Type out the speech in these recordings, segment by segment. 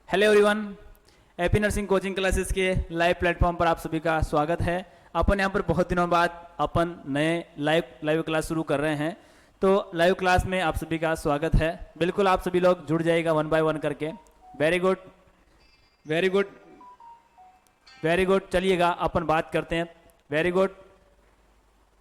Hello everyone, AP nursing coaching classes के live platform पर आप सभी का स्वागत है। अपन यहाँ पर बहुत दिनों बाद अपन नए लाइव क्लास शुरू कर रहे हैं, तो लाइव क्लास में आप सभी का स्वागत है। बिल्कुल आप सभी लोग जुड़ जाइएगा 1 बाय 1 करके। Very good, very good, very good. चलिएगा अपन बात करते हैं। वेरी गुड,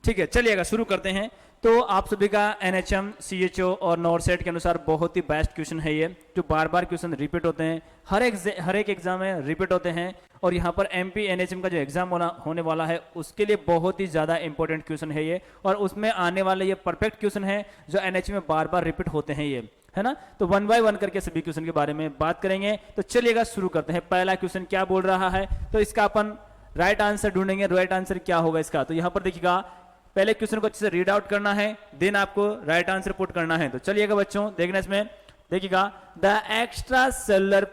ठीक है, चलिएगा शुरू करते हैं। तो आप सभी का एनएचएम, सीएचओ और नॉरसेट के अनुसार बहुत ही बेस्ट क्वेश्चन है ये, जो बार बार क्वेश्चन रिपीट होते हैं, हर एक एग्जाम में रिपीट होते हैं। और यहाँ पर एमपी एनएचएम का जो एग्जाम होने वाला है उसके लिए बहुत ही ज़्यादा इंपॉर्टेंट क्वेश्चन है ये, और उसमें आने वाले ये परफेक्ट क्वेश्चन है जो एनएचएम में बार बार रिपीट होते हैं ये, है ना। तो 1 बाय 1 करके सभी क्वेश्चन के बारे में बात करेंगे। तो चलिएगा शुरू करते हैं। पहला क्वेश्चन क्या बोल रहा है, तो इसका अपन राइट आंसर ढूंढेंगे। राइट आंसर क्या होगा इसका, तो यहाँ पर देखिएगा, पहले क्वेश्चन को अच्छे से रीड आउट करना है, देन आपको राइट आंसर पुट करना है। तो चलिएगा बच्चों, देखना इसमें, देखिएगा, the extra cellular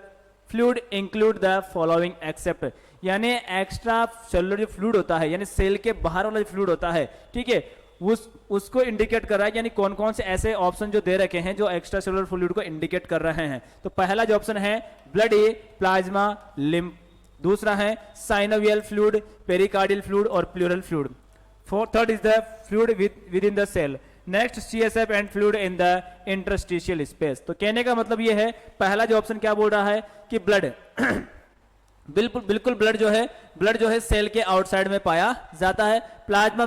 fluid include the following except, यानी एक्स्ट्रा सेलुलर जो फ्लूइड होता है, यानी सेल के बाहर वाला जो फ्लूइड होता है, ठीक है, उसको इंडिकेट कर रहा है, यानी कौन कौन से ऐसे ऑप्शन जो दे रखे हैं जो एक्स्ट्रा सेलुलर फ्लूइड को इंडिकेट कर रहे हैं। तो पहला जो ऑप्शन है ब्लड, प्लाज्मा, लिम्फ। दूसरा है साइनोवियल फ्लूइड, पेरिकार्डियल फ्लूइड और pleural fluid. Third is the fluid within the cell. Next, CSF and fluid in the interstitial space. तो कहने का मतलब ये है, पहला जो ऑप्शन क्या बोल रहा है कि ब्लड बिल्कुल ब्लड जो है सेल के आउटसाइड में पाया जाता है। प्लाज्मा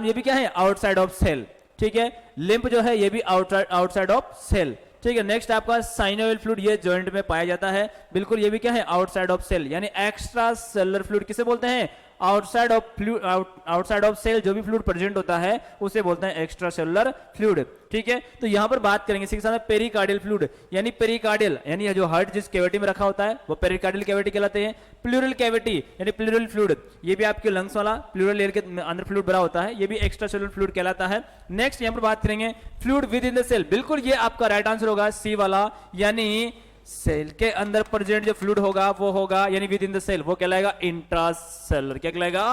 ये भी क्या है, आउटसाइड ऑफ सेल, ठीक है। लिम्फ जो है ये भी आउटसाइड ऑफ सेल, ठीक है। नेक्स्ट आपका साइनोवियल फ्लूइड, ये जॉइंट में पाया जाता है, बिल्कुल ये भी क्या है, आउटसाइड ऑफ सेल, यानी एक्स्ट्रा सेलुलर फ्लूइड किसे बोलते हैं, आउटसाइड ऑफ सेल जो भी फ्लूइड प्रेजेंट होता है उसे बोलते हैं एक्स्ट्रा सेलुलर फ्लूइड, ठीक है। तो यहां पर बात करेंगे इसी के साथ पेरिकार्डियल फ्लूइड, यानी पेरिकार्डियल यानी जो हार्ट जिस कैविटी में रखा होता है वो पेरिकार्डियल कैविटी कहलाते हैं। प्लूरल कैविटी यानी प्लूरल फ्लूइड, ये भी आपके लंग्स वाला प्लूरल एयर के अंदर फ्लूइड भरा होता है, ये भी एक्स्ट्रा सेलुलर फ्लूइड कहलाता है। नेक्स्ट यहां पर बात करेंगे fluid within the cell, बिल्कुल ये आपका राइट आंसर होगा सी वाला, यानी सेल के अंदर प्रेजेंट जो फ्लूइड होगा वो होगा, यानी विद इन द सेल, वो कहलाएगा इंट्रासेलुलर, क्या कहलाएगा,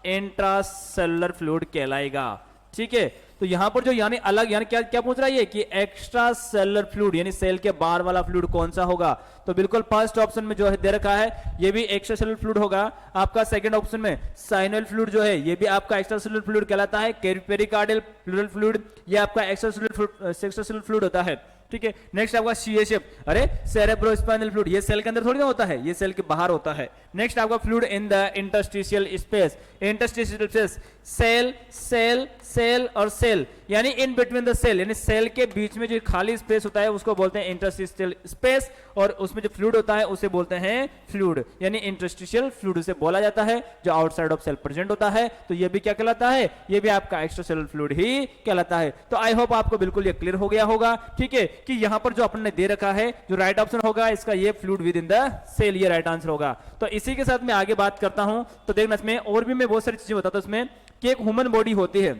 इंट्रासेलुलर फ्लूइड कहलाएगा, ठीक है। तो यहां पर जो यानी अलग, यानी क्या क्या पूछ रहा है ये कि एक्स्ट्रा सेलुलर फ्लूइड यानी सेल के बाहर वाला फ्लूइड कौन सा होगा, तो बिल्कुल फर्स्ट ऑप्शन में जो है दे रखा है ये भी एक्स्ट्रा सेलुलर फ्लूइड होगा। आपका सेकंड ऑप्शन में साइनोवियल फ्लूइड जो है ये भी आपका एक्स्ट्रा सेलुलर फ्लूइड कहलाता है। पेरिकार्डियल प्लूरल फ्लूइड ये आपका एक्स्ट्रा सेलुलर फ्लूइड होता है, ठीक है। नेक्स्ट आपका सीएचएफ, अरे सेरेब्रोस्पाइनल फ्लूइड, ये सेल के अंदर थोड़ी ना होता है, ये सेल के बाहर होता है। नेक्स्ट आपका fluid in the interstitial space, interstitial space cell cell cell और सेल, यानी इन बिटवीन द सेल, यानी सेल के बीच में जो खाली स्पेस होता है उसको बोलते हैं इंटरस्टिशियल स्पेस, और उसमें जो फ्लूइड होता है उसे बोलते हैं फ्लूइड, यानी इंटरस्टिशियल फ्लूइड उसे बोला जाता है जो आउटसाइड ऑफ सेल प्रेजेंट होता है। तो ये भी क्या कहलाता है, ये भी आपका एक्स्ट्रा सेलुलर फ्लूइड ही कहलाता है। तो आई होप आपको बिल्कुल ये क्लियर हो गया होगा, ठीक है, कि यहां पर जो अपने दे रखा है जो राइट ऑप्शन होगा इसका ये fluid within the cell, ये राइट आंसर होगा। तो इसी के साथ मैं आगे बात करता हूं। तो देखना इसमें और भी मैं बहुत सारी चीजें बताता हूं इसमें, कि एक ह्यूमन बॉडी होती है,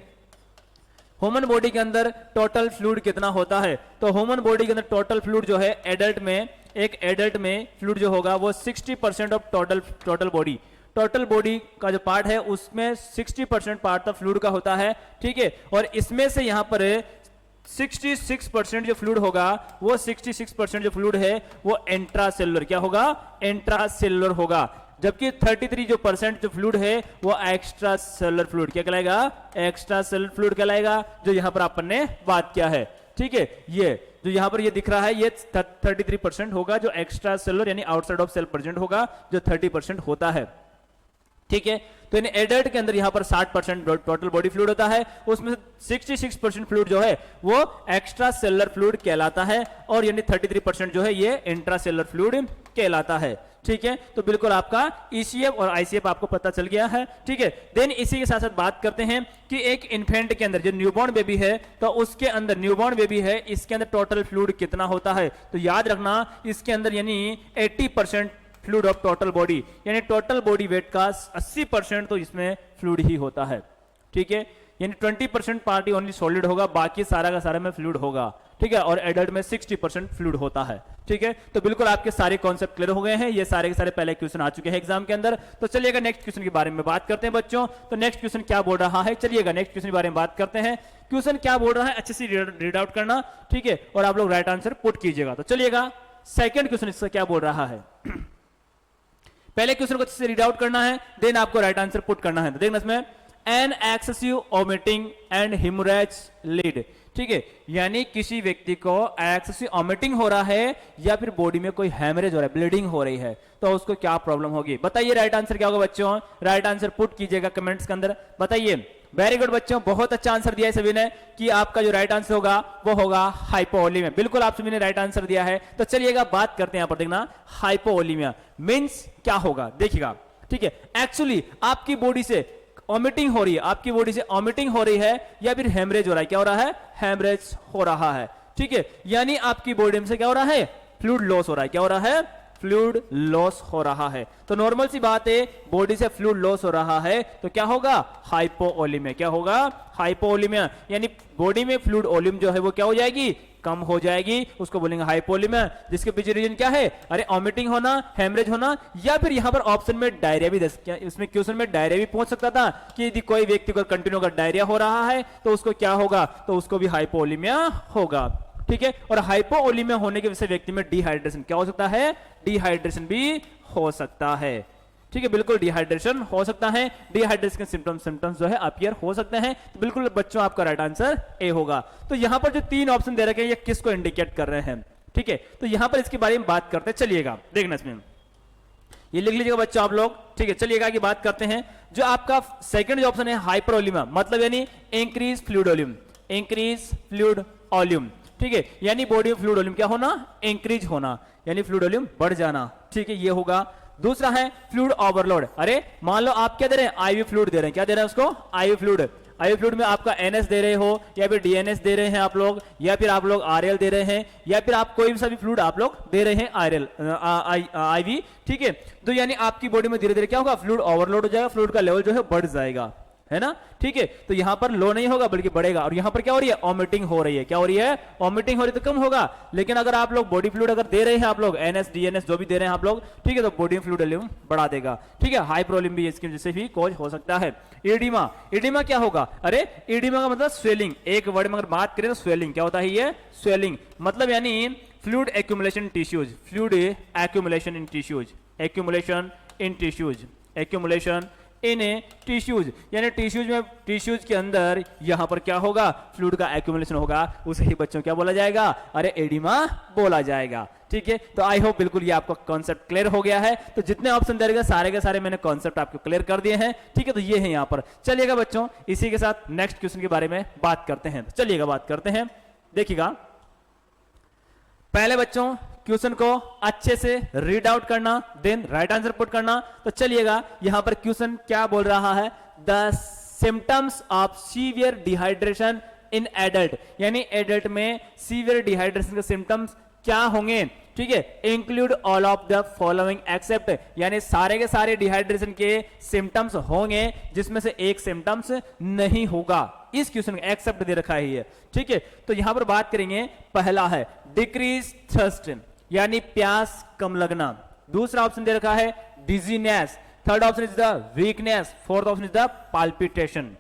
ह्यूमन बॉडी के अंदर टोटल फ्लूइड कितना होता है। तो ह्यूमन बॉडी के अंदर टोटल फ्लूइड जो है एडल्ट में, एक एडल्ट में फ्लूइड जो होगा वो 60% ऑफ टोटल बॉडी का जो पार्ट है उसमें 60% पार्ट तो फ्लूइड का होता है, ठीक है। और इसमें से यहां पर 66% जो फ्लूइड होगा, वो 66% जो फ्लूइड है वो इंट्रासेलुलर, क्या होगा, इंट्रासेलुलर होगा। जबकि 33% जो फ्लूइड है वो एक्स्ट्रा सेलुलर फ्लूइड, क्या कहलाएगा, एक्स्ट्रा सेलुलर फ्लूइड कहलाएगा, जो यहां पर अपन ने बात किया है, ठीक है। ये जो यहां पर ये दिख रहा है ये 33% होगा जो एक्स्ट्रा सेलुलर यानी आउटसाइड ऑफ सेल प्रेजेंट होगा, जो 30% होता है, ठीक है। तो इन एडल्ट के अंदर यहां पर 60% टोटल बॉडी फ्लूइड होता है, उसमें से 66% फ्लूइड जो है वो एक्स्ट्रा सेलुलर फ्लूइड कहलाता है, और यानी 33% जो है ये इंट्रा सेलुलर फ्लूइड कहलाता है, ठीक है। तो बिल्कुल आपका ईसीएफ और आईसीएफ आपको पता चल गया है, ठीक है। देन इसी के साथ साथ बात करते हैं कि एक इन्फेंट के अंदर जो न्यूबॉर्न बेबी है, तो उसके अंदर न्यूबॉर्न बेबी है, इसके अंदर टोटल फ्लूइड कितना होता है। तो याद रखना इसके अंदर यानी 80% फ्लूइड ऑफ टोटल बॉडी, यानी टोटल बॉडी वेट का 80% तो इसमें फ्लूइड ही होता है, ठीक है। यानी 20% पार्ट ओनली सॉलिड होगा, बाकी सारा का सारा में फ्लूइड होगा, ठीक है। और एडल्ट में 60% फ्लूइड होता है, ठीक है। तो बिल्कुल आपके सारे कॉन्सेप्ट क्लियर हो गए हैं, ये सारे के सारे पहले क्वेश्चन आ चुके हैं एग्जाम के अंदर। तो चलिएगा नेक्स्ट क्वेश्चन के बारे में बात करते हैं बच्चों। तो नेक्स्ट क्वेश्चन क्या बोल रहा है, चलिएगा नेक्स्ट क्वेश्चन के बारे में बात करते हैं। क्वेश्चन क्या बोल रहा है अच्छे से रीड आउट करना, ठीक है, और आप लोग राइट आंसर पुट कीजिएगा। तो चलिएगा सेकंड क्वेश्चन इसका क्या बोल रहा है। पहले क्वेश्चन को अच्छे से रीड आउट करना है, देन आपको राइट आंसर पुट करना है। तो देखना इसमें an excessive vomiting and haemorrhage lead, ठीक है, यानी किसी व्यक्ति को एक्सेसिव वोमिटिंग हो रहा है या फिर बॉडी में कोई हेमरेज हो रहा है, ब्लीडिंग हो रही है, तो उसको क्या प्रॉब्लम होगी। बताइए राइट आंसर क्या होगा बच्चों, राइट आंसर पुट कीजिएगा कमेंट्स के अंदर, बताइए। वेरी गुड बच्चों, बहुत अच्छा आंसर दिया है सभी ने कि आपका जो राइट आंसर होगा वो होगा हाइपोवोलेमिया। बिल्कुल आप सभी ने राइट आंसर दिया है। तो चलिएगा बात करते हैं यहां पर, देखना हाइपोवोलेमिया मींस क्या होगा, देखिएगा, ठीक है। एक्चुअली आपकी बॉडी से वोमिटिंग हो रही है, आपकी बॉडी से वोमिटिंग हो रही है या फिर हेमरेज हो रहा है, क्या हो रहा है, हेमरेज हो रहा है, ठीक है, यानी आपकी बॉडी में से क्या हो रहा है, फ्लूइड लॉस हो रहा है, क्या हो रहा है, फ्लूइड लॉस हो रहा है। तो नॉर्मल सी बात है, बॉडी से फ्लूइड लॉस हो रहा है तो क्या होगा, हाइपोवोलेमिया, क्या होगा, हाइपोवोलेमिया, यानी बॉडी में फ्लूइड वॉल्यूम जो है वो क्या हो जाएगी, कम हो जाएगी, उसको बोलेंगे हाइपोवोलेमिया। जिसके पीछे रीजन क्या है, अरे वोमिटिंग होना, हेमरेज होना, या फिर यहां पर ऑप्शन में डायरिया भी, इसमें क्वेश्चन में डायरिया भी पहुंच सकता था कि यदि कोई व्यक्ति को कंटिन्यू अगर डायरिया हो रहा है तो उसको क्या होगा, तो उसको भी हाइपोवोलेमिया होगा, ठीक है। और हाइपोवोलेमिया होने की वजह से व्यक्ति में डिहाइड्रेशन क्या हो सकता है, डिहाइड्रेशन भी हो सकता है, ठीक है, बिल्कुल डिहाइड्रेशन हो सकता है। डिहाइड्रेशन के सिम्टम्स जो है अपीयर हो सकते हैं। तो बिल्कुल बच्चों आपका राइट आंसर ए होगा। तो यहां पर जो तीन ऑप्शन दे रखे हैं ये किसको इंडिकेट कर रहे हैं, ठीक है, तो यहां पर इसके बारे में बात करते हैं। चलिएगा देखना इसमें, ये लिख लीजिएगा बच्चों आप लोग, ठीक है। चलिएगा आगे बात करते हैं। जो आपका सेकंड जो ऑप्शन है हाइपरवोलेमिया, मतलब यानी increase fluid volume, increase fluid volume, ठीक है, यानी बॉडी में फ्लूइड वॉल्यूम क्या होना, इंक्रीज होना, यानी फ्लूइड वॉल्यूम बढ़ जाना, ठीक है, ये होगा। दूसरा है फ्लूइड ओवरलोड, अरे मान लो आप क्या दे रहे हैं, आईवी फ्लूइड दे रहे हैं, क्या दे रहे हैं उसको, आईवी फ्लूइड, आईवी फ्लूइड में आपका एनएस दे रहे हो या फिर डीएनएस दे रहे हैं आप लोग, या फिर आप लोग आरएल दे रहे हैं, या फिर आप कोई सा भी फ्लूइड आप लोग दे रहे हैं आरएल आईवी, ठीक है। तो यानी आपकी बॉडी में धीरे धीरे क्या होगा, फ्लूइड ओवरलोड हो जाएगा, फ्लूइड का लेवल जो है बढ़ जाएगा, है ना, ठीक है। तो यहां पर लो नहीं होगा बल्कि बढ़ेगा। और यहां पर क्या हो रही है, वोमिटिंग हो रही है, क्या हो रही है, वोमिटिंग हो रही है, तो कम होगा। लेकिन अगर आप लोग बॉडी फ्लूइड अगर दे रहे हैं आप लोग, एनएस डीएनएस जो भी दे रहे हैं आप लोग, ठीक है, तो बॉडी फ्लूइड वॉल्यूम बढ़ा देगा, ठीक है। हाइपरवोलेमिया भी इसकी वजह से भी कॉज हो सकता है। एडिमा, एडिमा क्या होगा, अरे एडिमा का मतलब स्वेलिंग, एक वर्ड में अगर बात करें तो स्वेलिंग क्या होता है, ये स्वेलिंग मतलब यानी फ्लूइड एक्यूमुलेशन इन टिश्यूज, फ्लूइड एक्यूमुलेशन इन टिश्यूज, एक्यूमुलेशन इन टिश्यूज, एक्यूमुलेशन इन टिश्यूज, यानी टिश्यूज के अंदर यहां पर क्या होगा, फ्लूइड का एक्यूमुलेशन होगा, उसे ही बच्चों क्या बोला जाएगा, अरे एडिमा बोला जाएगा, ठीक है। तो आई होप बिल्कुल ये आपका कॉन्सेप्ट क्लियर हो गया है। तो जितने ऑप्शन दे रहे सारे के सारे मैंने कॉन्सेप्ट आपको क्लियर कर दिए हैं, ठीक है। तो ये है यहां पर। चलिएगा बच्चों इसी के साथ नेक्स्ट क्वेश्चन के बारे में बात करते हैं। चलिएगा बात करते हैं, देखिएगा पहले बच्चों क्वेश्चन को अच्छे से रीड आउट करना, देन राइट आंसर पुट करना। तो चलिएगा यहां पर क्वेश्चन क्या बोल रहा है, the symptoms of severe dehydration in adult, यानी एडल्ट में सीवियर डिहाइड्रेशन के सिम्टम्स क्या होंगे, ठीक है, include all of the following except, यानी सारे के सारे डिहाइड्रेशन के सिम्टम्स होंगे जिसमें से एक सिम्टम्स नहीं होगा। इस क्वेश्चन में एक्सेप्ट दे रखा है ये, ठीक है। तो यहां पर बात करेंगे, पहला है डिक्रीज थर्स्ट, यानी प्यास कम लगना। दूसरा ऑप्शन दे रखा है dizziness, third option is the weakness, fourth option is the palpitation,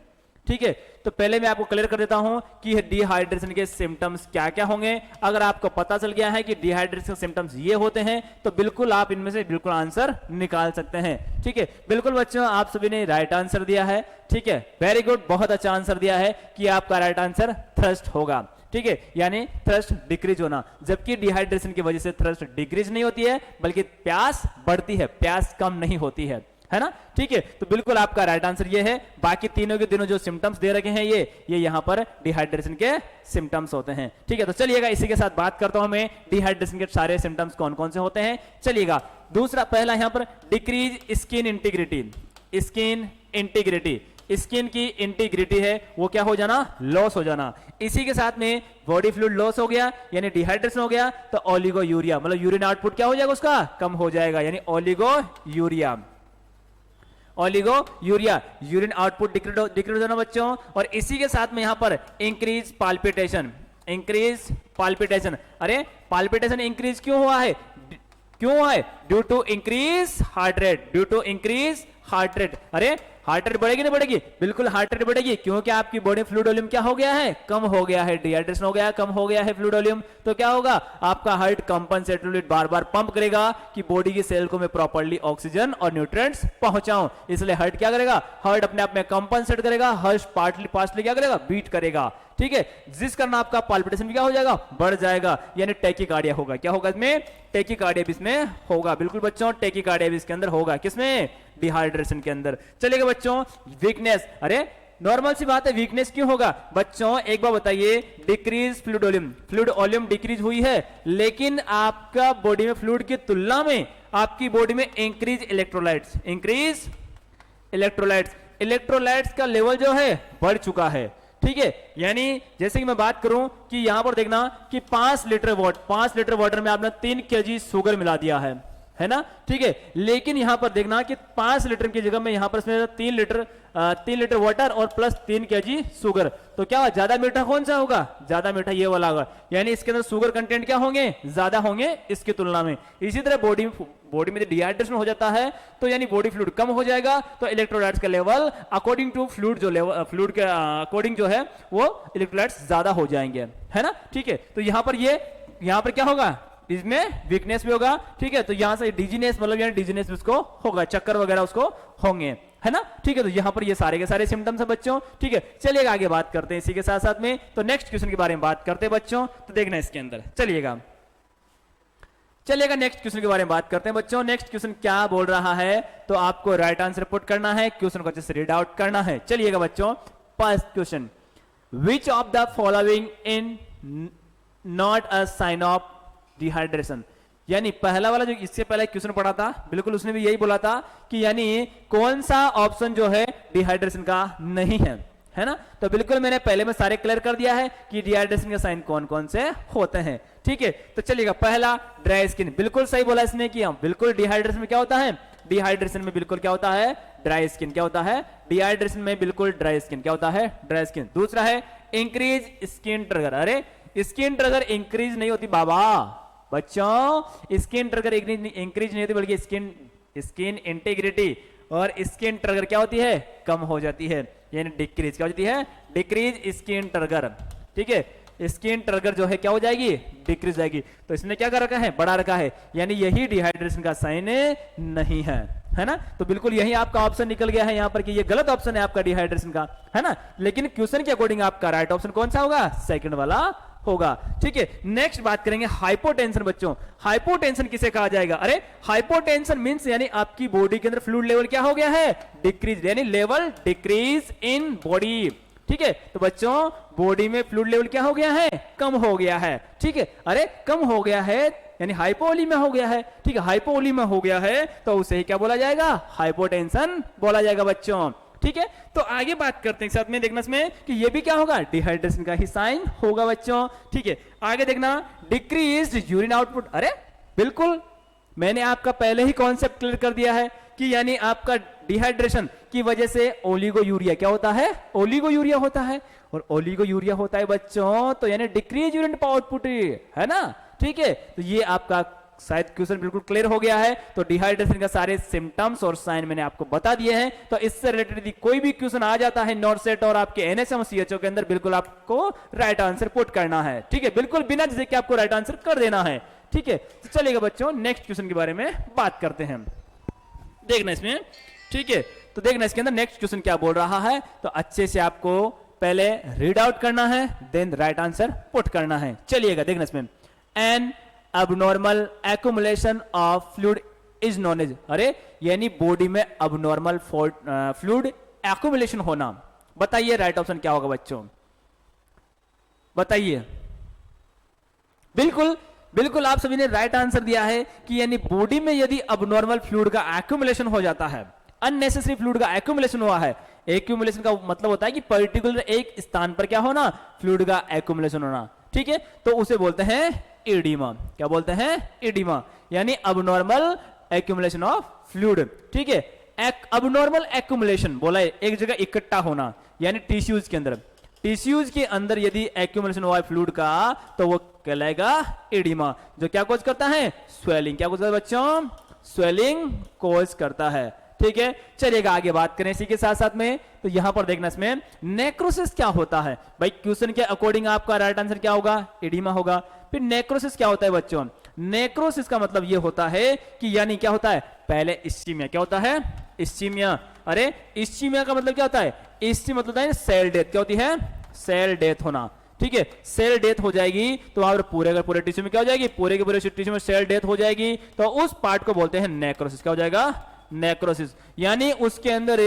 ठीक है। तो पहले मैं आपको क्लियर कर देता हूं कि डिहाइड्रेशन के सिम्टम्स क्या क्या होंगे। अगर आपको पता चल गया है कि डिहाइड्रेशन के सिम्टम्स ये होते हैं तो बिल्कुल आप इनमें से बिल्कुल आंसर निकाल सकते हैं, ठीक है। बिल्कुल बच्चों आप सभी ने राइट आंसर दिया है, ठीक है, वेरी गुड, बहुत अच्छा आंसर दिया है कि आपका राइट आंसर थर्स्ट होगा, ठीक है, यानी थ्रस्ट डिक्रीज होना। जबकि डिहाइड्रेशन की वजह से थ्रस्ट डिक्रीज नहीं होती है बल्कि प्यास बढ़ती है, प्यास कम नहीं होती है ना, ठीक है। तो बिल्कुल आपका राइट आंसर ये है। बाकी तीनों के तीनों जो सिम्टम्स दे रखे हैं ये यहां पर डिहाइड्रेशन के सिम्टम्स होते हैं, ठीक है। तो चलिएगा इसी के साथ बात करता हूं मैं, डिहाइड्रेशन के सारे सिम्टम्स कौन कौन से होते हैं। चलिएगा दूसरा, पहला यहां पर decrease skin integrity, skin integrity, skin की इंटीग्रिटी है वो क्या हो जाना, लॉस हो जाना। इसी के साथ में बॉडी फ्लूइड लॉस हो गया यानी डिहाइड्रेशन हो गया, तो ओलिगो यूरिया मतलब यूरिन आउटपुट क्या हो जाएगा, उसका कम हो जाएगा, यानी oliguria, oliguria, urine output decrease होना बच्चों। और इसी के साथ में यहां पर इंक्रीज पाल्पिटेशन, इंक्रीज पाल्पिटेशन, अरे पाल्पिटेशन इंक्रीज क्यों हुआ है, क्यों हुआ है, due to increase heart rate, due to increase heart rate, अरे हार्ट रेट बढ़ेगी नहीं बढ़ेगी? बिल्कुल हार्ट रेट बढ़ेगी, क्योंकि आपकी बॉडी फ्लूइड वॉल्यूम क्या हो गया है? कम हो गया है, डिहाइड्रेशन हो गया, कम हो गया है फ्लूइड वॉल्यूम। तो क्या होगा? आपका हार्ट कंपनसेटरी बार बार पंप करेगा कि बॉडी की सेल को मैं प्रॉपर्ली ऑक्सीजन और न्यूट्रिएंट्स पहुंचाऊं। इसलिए हार्ट क्या करेगा? हार्ट अपने आप में कंपनसेट करेगा, हार्ट पार्टली क्या करेगा? बीट करेगा। ठीक है, जिस कारण आपका पाल्पिटेशन क्या हो जाएगा? बढ़ जाएगा, यानी टैकीकार्डिया होगा। क्या होगा इसमें? टैकीकार्डिया इसमें होगा। बिल्कुल बच्चों, टैकीकार्डिया इसके अंदर होगा। किसमें? डिहाइड्रेशन के अंदर। चलेगा बच्चों, वीकनेस। अरे नॉर्मल सी बात है, वीकनेस क्यों होगा? बच्चों एक बार बताइए, decrease fluid volume, fluid volume decrease हुई है, लेकिन आपका बॉडी में फ्लूइड की तुलना में आपकी बॉडी में increase electrolytes, increase electrolytes, electrolytes का लेवल जो है बढ़ चुका है। ठीक है, यानी जैसे कि मैं बात करूं कि यहां पर देखना कि 5 लीटर वाटर में आपने 3 kg शुगर मिला दिया है ना? ठीक है, लेकिन यहां पर देखना कि 5 लीटर की जगह में यहां पर इसमें 3 लीटर वाटर और प्लस 3 kg शुगर। तो क्या ज्यादा मीठा कौन सा होगा? ज्यादा मीठा ये वाला होगा, यानी इसके अंदर शुगर कंटेंट क्या होंगे? ज्यादा होंगे इसकी तुलना में। इसी तरह बॉडी में डिहाइड्रेशन हो जाता है तो यानी बॉडी फ्लूइड कम हो जाएगा, तो इलेक्ट्रोलाइट्स का level according to fluid fluid के अकॉर्डिंग जो है वो इलेक्ट्रोलाइट्स ज्यादा हो जाएंगे, है ना? ठीक है, तो यहां पर क्या होगा? इसमें वीकनेस भी होगा। ठीक है, तो यहां से डिजीनेस मतलब यानी डिजीनेस उसको होगा, चक्कर वगैरह उसको होंगे, है ना? ठीक है, तो यहां पर ये सारे के सारे सिम्टम्स है बच्चों। ठीक है, चलिए आगे बात करते हैं इसी के साथ साथ में। तो नेक्स्ट क्वेश्चन के बारे में बात करते हैं बच्चों। तो देखना इसके अंदर, चलिएगा नेक्स्ट क्वेश्चन के बारे में बात करते हैं बच्चों। नेक्स्ट क्वेश्चन क्या बोल रहा है? तो आपको राइट आंसर पुट करना है, क्वेश्चन को अच्छे से रीड आउट करना है। चलिएगा बच्चों, first question, which of the following in not a sign of dehydration. यानी पहला वाला जो इससे पहले क्वेश्चन पढ़ा था, बिल्कुल उसने भी यही बोला था कि यानी कौन सा ऑप्शन जो है डिहाइड्रेशन का नहीं है ना? तो बिल्कुल मैंने पहले में सारे क्लियर कर दिया है कि डिहाइड्रेशन के साइन कौन कौन से होते हैं। ठीक है, तो चलिएगा, पहला ड्राई स्किन, बिल्कुल सही बोला इसने कि हम बिल्कुल डिहाइड्रेशन में क्या होता है? डिहाइड्रेशन में बिल्कुल क्या होता है? Dry skin. क्या होता है? डिहाइड्रेशन में बिल्कुल ड्राई स्किन। क्या होता है? Dry skin. दूसरा है इंक्रीज स्किन ट्रिगर। अरे स्किन ट्रिगर इंक्रीज नहीं होती बाबा, बच्चों स्किन ट्रिगर इंक्रीज नहीं होती, बल्कि स्किन इंटीग्रिटी और स्किन ट्रिगर क्या होती है? कम हो जाती है, यानी डिक्रीज। क्या हो जाती है? Decrease skin trigger. ठीक है, स्किन ट्रिगर जो है क्या हो जाएगी? डिक्रीज जाएगी। तो इसने क्या कर रखा है? बढ़ा रखा है, यानी यही डिहाइड्रेशन का साइन नहीं है ना? तो बिल्कुल यही आपका ऑप्शन निकल गया है यहां पर कि ये गलत ऑप्शन है आपका डिहाइड्रेशन का, है ना? लेकिन क्वेश्चन के अकॉर्डिंग आपका राइट ऑप्शन कौन सा होगा? सेकंड वाला होगा। ठीक है, नेक्स्ट बात करेंगे हाइपोटेंशन बच्चों। हाइपोटेंशन किसे कहा जाएगा? अरे हाइपोटेंशन मींस यानी आपकी बॉडी के अंदर फ्लूइड लेवल क्या हो गया है? डिक्रीज, यानी लेवल डिक्रीज इन बॉडी। ठीक है, तो बच्चों बॉडी में फ्लूइड लेवल क्या हो गया है? कम हो गया है। ठीक है, अरे कम हो गया है यानी हाइपोवोलीमिया हो गया है। ठीक है, हाइपोवोलीमिया हो गया है तो उसे ही क्या बोला जाएगा? हाइपोटेंशन बोला जाएगा बच्चों। ठीक है, तो आगे बात करते हैं साथ में, देखना इसमें कि ये भी क्या होगा? डिहाइड्रेशन का ही साइन होगा बच्चों। ठीक है, आगे देखना, डिक्रीज्ड यूरिन आउटपुट। अरे बिल्कुल मैंने आपका पहले ही कॉन्सेप्ट क्लियर कर दिया है कि यानी आपका डिहाइड्रेशन की वजह से ओलिगोयूरिया क्या होता है? ओलिगोयूरिया होता है, और ओलिगोयूरिया होता है बच्चों तो यानी डिक्रीज यूरिन आउटपुट, है ना? ठीक है, तो ये आपका शायद क्वेश्चन बिल्कुल क्लियर हो गया है। तो डिहाइड्रेशन का सारे सिम्टम्स और साइन मैंने आपको बता दिए हैं। तो इससे रिलेटेड यदि कोई भी क्वेश्चन आ जाता है नॉट सेट और आपके एनएसएम सीएचओ के अंदर, बिल्कुल आपको राइट आंसर पुट करना है। ठीक है, बिल्कुल बिना जिसे कि आपको राइट आंसर कर देना है। ठीक है, तो चलिएगा बच्चों, नेक्स्ट क्वेश्चन के बारे में बात करते हैं। देखना इसमें, ठीक है, तो देखना इसके अंदर नेक्स्ट क्वेश्चन क्या बोल रहा है। तो अच्छे से आपको पहले रीड आउट करना है, देन राइट आंसर पुट करना है। चलिएगा, देखना इसमें, N abnormal accumulation of fluid is known as। अरे यानी बॉडी में abnormal fluid accumulation होना। बताइए राइट ऑप्शन क्या होगा बच्चों? बताइए। बिल्कुल आप सभी ने राइट आंसर दिया है कि यानी बॉडी में यदि abnormal fluid का accumulation हो जाता है, अननेसेसरी फ्लूइड का accumulation हुआ है। एक्यूमुलेशन का मतलब होता है कि पर्टिकुलर एक स्थान पर क्या होना? फ्लूइड का accumulation होना। ठीक है, तो उसे बोलते हैं एडिमा। क्या बोलते हैं? एडिमा, यानी अबनॉर्मल एक्यूमुलेशन ऑफ फ्लूइड। ठीक है, अबनॉर्मल एक्यूमुलेशन बोला है एक जगह इकट्ठा होना, यानी टिश्यूज के अंदर, टिश्यूज के अंदर यदि एक्यूमुलेशन हुआ है फ्लूइड का तो वो कहलाएगा एडिमा, जो क्या कॉज करता है? स्वेलिंग। क्या कॉज करता है बच्चों? स्वेलिंग कॉज करता है। ठीक है, चलिएगा आगे बात करें इसी के साथ साथ में। तो यहां पर देखना इसमें नेक्रोसिस क्या होता है भाई, क्वेश्चन के अकॉर्डिंग आपका राइट आंसर क्या होगा, एडिमा होगा। फिर नेक्रोसिस क्या होता है बच्चों, नेक्रोसिस का मतलब यह होता है कि यानी क्या होता है, पहले इस्चीमिया, क्या होता है, इस्चीमिया। अरे इस्चीमिया का मतलब क्या होता है, इस्चीमिया मतलब होता है सेल डेथ, क्या होती है, सेल डेथ होना। ठीक है, सेल डेथ हो जाएगी तो वहां पर पूरे का पूरे टिश्यू में क्या हो जाएगी, पूरे के पूरे टिश्यू में सेल डेथ हो जाएगी, तो उस पार्ट को बोलते हैं नेक्रोसिस। क्या हो जाएगा, नेक्रोसिस। यानी उसके अंदर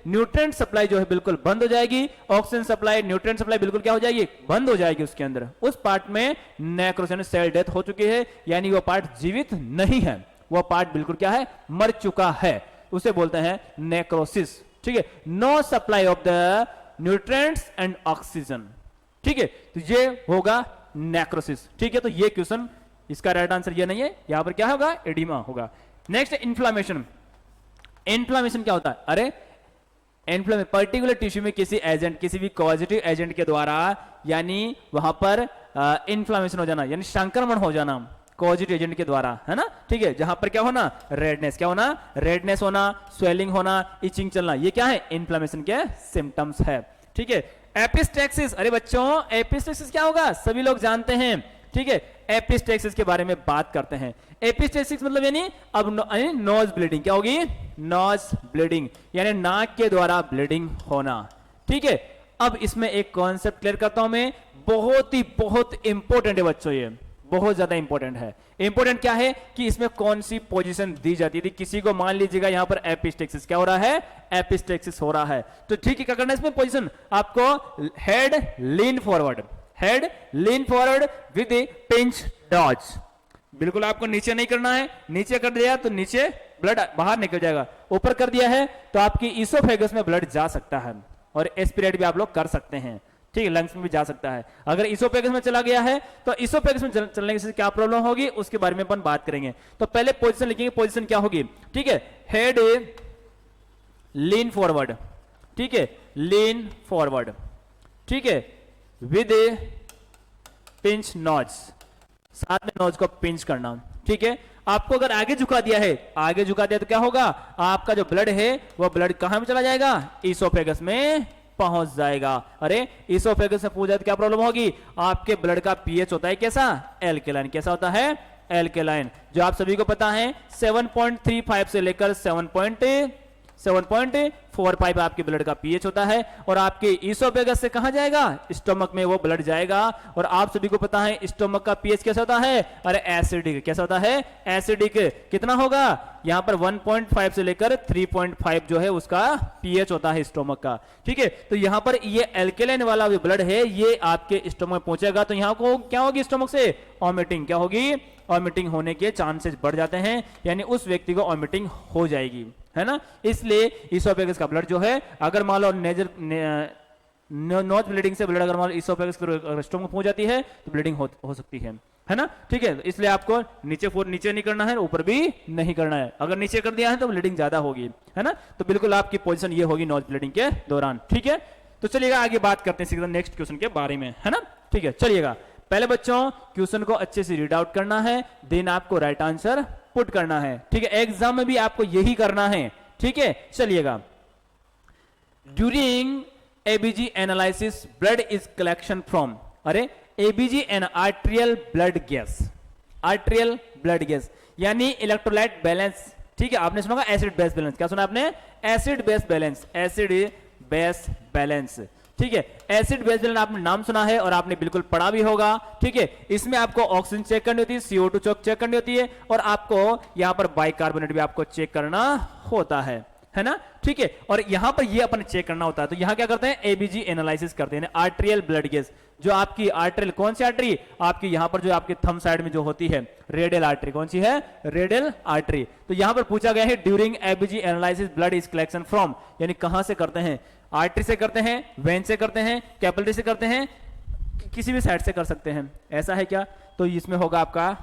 न्यूट्रिएंट सप्लाई जो है बिल्कुल बंद हो जाएगी, ऑक्सीजन सप्लाई, न्यूट्रिएंट सप्लाई बिल्कुल क्या हो जाएगी, बंद हो जाएगी उसके अंदर। उस पार्ट में नेक्रोसिस, सेल डेथ हो चुकी है, यानी वो पार्ट जीवित नहीं है, वो पार्ट बिल्कुल क्या है, मर चुका है, उसे बोलते हैं नेक्रोसिस। ठीक है, no supply of the nutrients and oxygen. ठीक है, तो ये होगा नेक्रोसिस। ठीक है, तो ये क्वेश्चन, इसका राइट आंसर ये नहीं है, यहां पर क्या होगा, एडिमा होगा। Next inflammation. इन्फ्लामेशन क्या होता है, अरे इन्फ्लामेशन पर्टिकुलर टिश्यू में किसी एजेंट, किसी भी पॉजिटिव एजेंट के द्वारा, यानी वहां पर इन्फ्लामेशन हो जाना, यानी संक्रमण हो जाना पॉजिटिव एजेंट के द्वारा, है ना। ठीक है, जहां पर क्या होना, रेडनेस, क्या होना, रेडनेस होना, स्वेलिंग होना, इचिंग चलना, ये क्या है, इन्फ्लामेशन के सिम्टम्स है। ठीक है, एपिस्टेक्सिस, अरे बच्चों एपिस्टेक्सिस क्या होगा, सभी लोग जानते हैं। ठीक है, एपिस्टेक्सिस के बारे में बात करते हैं। एपिस्टेक्सिस मतलब यानी अब नोज ब्लीडिंग, क्या होगी, नोज ब्लीडिंग, यानी नाक के द्वारा ब्लीडिंग होना। ठीक है, अब इसमें एक कॉन्सेप्ट क्लियर करता हूं मैं, बहुत इंपॉर्टेंट है बच्चों, ये बहुत ज्यादा इंपॉर्टेंट है। इंपॉर्टेंट क्या है कि इसमें कौन सी पोजीशन दी जाती है, किसी को मान लीजिएगा यहां पर एपिस्टेक्सिस क्या हो रहा है, एपिस्टेक्सिस हो रहा है, तो ठीक है, क्या करना है इसमें पोजीशन, आपको head lean forward, head lean forward with pinch dodge, बिल्कुल आपको नीचे नहीं करना है, नीचे कर दिया तो नीचे ब्लड बाहर निकल जाएगा, ऊपर कर दिया है तो आपकी इसोफेगस में ब्लड जा सकता है, और एस्पिरेट भी आप लोग कर सकते हैं। ठीक है, लंग्स में भी जा सकता है। अगर इसोफेगस में चला गया है तो इसोफेगस में चलने से क्या प्रॉब्लम होगी, उसके बारे में अपन बात करेंगे। तो पहले पोजीशन लिखेंगे, पोजीशन क्या होगी, ठीक है, हेड लीन फॉरवर्ड, ठीक है, लीन फॉरवर्ड, ठीक है, विद पिंच नोज, साथ में नोज को पिंच करना। ठीक है, आपको अगर आगे झुका दिया है, आगे झुका दिया तो क्या होगा, आपका जो ब्लड है वह ब्लड कहां में चला जाएगा, इसोफेगस में पहुंच जाएगा। अरे इसोफेगस में पूछा तो क्या प्रॉब्लम होगी, आपके ब्लड का पीएच होता है कैसा, एल्केलाइन, कैसा होता है, एल्केलाइन, जो आप सभी को पता है 7.35 से लेकर 7.45 आपके ब्लड का पीएच होता है, और आपके इसोफेगस से कहां जाएगा, स्टोमक में वो ब्लड जाएगा, और आप सभी को पता है स्टोमक का पीएच कैसा होता है, अरे एसिडिक, कैसा होता है, एसिडिक, कितना होगा, यहां पर 1.5 से लेकर 3.5 जो है उसका पीएच होता है स्टोमक का। ठीक है, तो यहां पर ये एल्केलाइन वाला जो ब्लड है ये आपके स्टोमक में पहुंचेगा, तो यहां को क्या होगी, स्टोमक से वॉमिटिंग, क्या होगी, वॉमिटिंग होने के चांसेस बढ़ जाते हैं, यानी उस व्यक्ति को वॉमिटिंग हो जाएगी, है ना। इसलिए इसोफेगस का ब्लड जो है, अगर मान लो नोज ब्लीडिंग से ब्लड अगर मान लो इसोफेगस के स्टोमक पहुंच जाती है तो ब्लीडिंग हो सकती है ना। ठीक है, इसलिए आपको नीचे नहीं करना है, ऊपर भी नहीं करना है, अगर नीचे कर दिया है तो ब्लीडिंग ज्यादा होगी, है ना। तो बिल्कुल आपकी पोजीशन ये होगी नोज ब्लीडिंग के दौरान। ठीक है, तो चलिएगा आगे बात करते हैं नेक्स्ट क्वेश्चन के बारे में, है ना। ठीक है, चलिएगा पहले बच्चों क्वेश्चन को अच्छे से रीड आउट करना है, देन आपको राइट आंसर पुट करना है। ठीक है, एग्जाम में भी आपको यही करना है। ठीक है, चलिएगा, during ABG analysis blood is collection from, अरे ABG an arterial blood gas, arterial blood gas यानी इलेक्ट्रोलाइट बैलेंस। ठीक है, आपने सुना एसिड बेस बैलेंस, क्या सुना आपने, acid base balance, acid base balance. ठीक है, एसिड बेस बैलेंस आपने नाम सुना है और आपने बिल्कुल पढ़ा भी होगा। ठीक है, इसमें आपको ऑक्सीजन चेक करनी होती है, CO2 चेक करनी होती है, और आपको यहां पर बाइकार्बोनेट भी आपको चेक करना होता है ना। ठीक है, और यहां पर ये अपन चेक करना होता है, तो यहां क्या करते हैं, एबीजी एनालिसिस करते हैं, आर्टेरियल ब्लड गैस, जो आपकी आर्टेरियल, कौन सी आर्टरी, आपकी यहां पर जो आपके थंब साइड में जो होती है रेडियल आर्टरी, कौन सी है, रेडियल आर्टरी। तो यहां पर पूछा गया है during ABG analysis blood is collection from, यानी कहां से करते हैं, आर्टरी से करते हैं, वेन से करते हैं, कैपिलरी से करते हैं, किसी भी साइड से कर सकते हैं, ऐसा है क्या, तो इसमें होगा आपका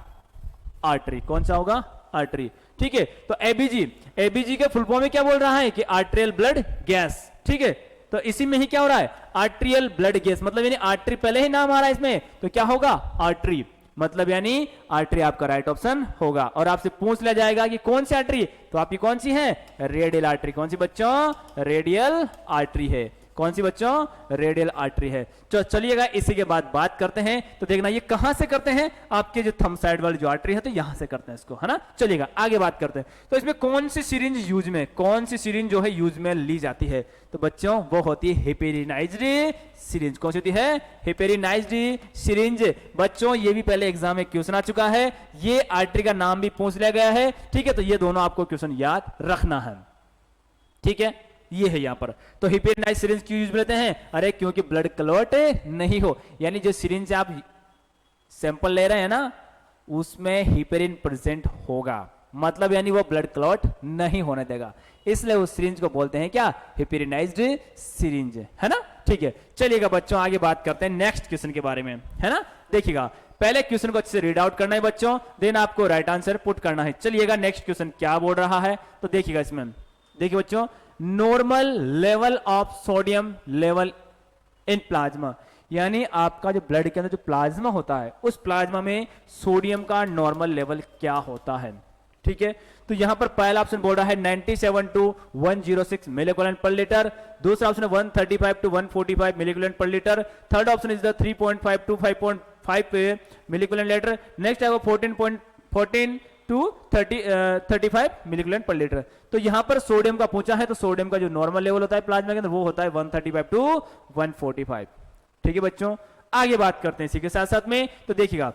आर्टरी, कौन सा होगा, आर्टरी। ठीक है, तो एबीजी के फुल फॉर्म में क्या बोल रहा है कि आर्टेरियल ब्लड गैस। ठीक है, तो इसी में ही क्या हो रहा है, आर्टेरियल ब्लड गैस, मतलब यानी आर्टरी पहले ही नाम आ रहा है इसमें, तो क्या होगा, आर्टरी। मतलब यानी आर्टरी आपका राइट ऑप्शन होगा। और आपसे पूछ लिया जाएगा कि कौन सी आर्टरी, तो आपकी कौन सी है, रेडियल आर्टरी। कौन सी बच्चों, रेडियल आर्टरी है। कौन सी बच्चों, रेडियल आर्टरी है। चलिएगा इसी के बाद बात करते हैं। तो देखना ये कहां से करते हैं, आपके जो थंब साइड वाली जो आर्टरी है तो यहां से करते हैं इसको, है ना। चलिएगा आगे बात करते हैं। तो इसमें कौन सी सिरिंज यूज में, कौन सी सिरिंज जो है यूज में ली जाती है, तो बच्चों वो होती है हेपेरिनाइज्ड सिरिंज। कौन सी होती है, हेपेरिनाइज्ड सिरिंज। बच्चों ये भी पहले एग्जाम में क्वेश्चन आ चुका है, ये आर्टरी का नाम भी पूछ लिया गया है, ठीक है। तो ये दोनों आपको क्वेश्चन याद रखना है, ठीक है। ये है यहां पर। तो हेपेरिनाइज्ड सिरिंज क्यों यूज में लेते हैं, अरे क्योंकि ब्लड क्लॉट नहीं हो, यानी जो सिरिंज से आप सैंपल ले रहे हैं ना उसमें हेपेरिन प्रेजेंट होगा, मतलब यानी वो ब्लड क्लॉट नहीं होने देगा, इसलिए उस सिरिंज को बोलते हैं क्या, हेपेरिनाइज्ड सिरिंज, है ना। ठीक है, चलिएगा बच्चों आगे बात करते हैं नेक्स्ट क्वेश्चन के बारे में, है ना। देखिएगा पहले क्वेश्चन को अच्छे से रीड आउट करना है बच्चों, देन आपको राइट आंसर पुट करना है। चलिएगा नेक्स्ट क्वेश्चन क्या बोल रहा है, तो देखिएगा इसमें, देखिए बच्चों, normal level of sodium level in plasma, यानी आपका जो ब्लड के अंदर जो प्लाज्मा होता है उस प्लाज्मा में सोडियम का नॉर्मल लेवल क्या होता है, ठीक है। तो यहां पर पहला ऑप्शन बोल रहा है 97 to 106 मिलीकोलन पर लीटर, दूसरा ऑप्शन है 135 to 145 मिलीकोलन per litre, third option is the 3.5 to 5.5 मिलीकोलन लीटर, नेक्स्ट है वो 14 to 35 मिलीकोलन पर लीटर। तो यहां पर सोडियम का पूछा है, तो सोडियम का जो नॉर्मल लेवल होता है प्लाज्मा के अंदर वो होता है 135 to 145, ठीक है बच्चों। आगे बात करते हैं इसी के साथ साथ में, तो देखिएगा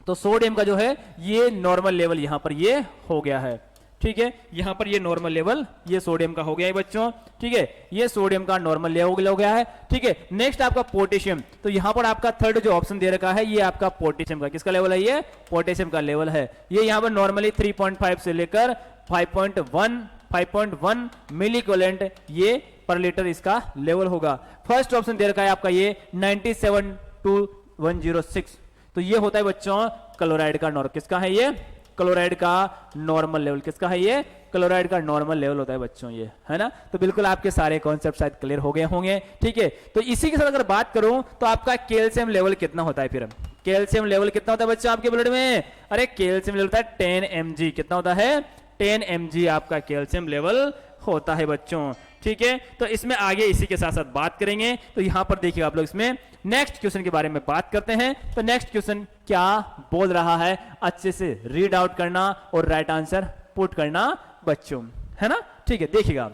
तो सोडियम का जो है ये नॉर्मल लेवल यहां पर ये हो गया है, ठीक है। यहां पर ये नॉर्मल लेवल ये सोडियम का हो गया है बच्चों, ठीक है, ये सोडियम का नॉर्मल लेवल हो गया है, ठीक है। नेक्स्ट आपका पोटेशियम, तो यहां पर आपका थर्ड जो ऑप्शन दे रखा है ये आपका पोटेशियम का, किसका लेवल है, ये पोटेशियम का लेवल है। ये यहां पर नॉर्मली 3.5 से लेकर 5.1 मिलीकोलेंट ये पर लीटर इसका लेवल होगा। फर्स्ट ऑप्शन दे रखा है आपका ये 97 to 106, तो ये होता है बच्चों क्लोराइड का नॉर्मल, किसका है ये, क्लोराइड का नॉर्मल लेवल, किसका है ये, क्लोराइड का नॉर्मल लेवल होता है बच्चों ये, है ना। तो बिल्कुल आपके सारे कॉन्सेप्ट शायद क्लियर हो गए होंगे, ठीक है। तो इसी के साथ अगर बात करूं तो आपका कैल्शियम लेवल कितना होता है, फिर कैल्शियम लेवल कितना होता है बच्चों आपके ब्लड में, अरे कैल्शियम लेवल होता है 10 mg, कितना होता है 10 mg आपका कैल्शियम लेवल होता है बच्चों, ठीक है। तो इसमें आगे इसी के साथ साथ बात करेंगे। तो यहां पर देखिए आप लोग इसमें नेक्स्ट क्वेश्चन के बारे में बात करते हैं। तो नेक्स्ट क्वेश्चन क्या बोल रहा है, अच्छे से रीड आउट करना और राइट आंसर पुट करना बच्चों, है ना। ठीक है, देखिएगा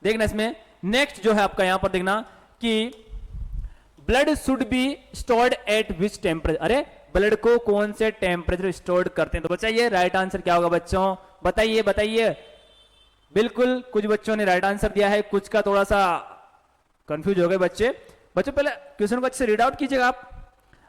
देखना इसमें नेक्स्ट जो है आपका यहां पर देखना कि blood should be stored at which temperature, अरे ब्लड को कौन से टेम्परेचर स्टोर करते हैं, तो बताइए राइट आंसर क्या होगा बच्चों, बताइए बताइए। बिल्कुल कुछ बच्चों ने राइट आंसर दिया है, कुछ का थोड़ा सा कंफ्यूज हो गए बच्चे। बच्चों पहले क्वेश्चन को अच्छे से रीड आउट कीजिएगा आप।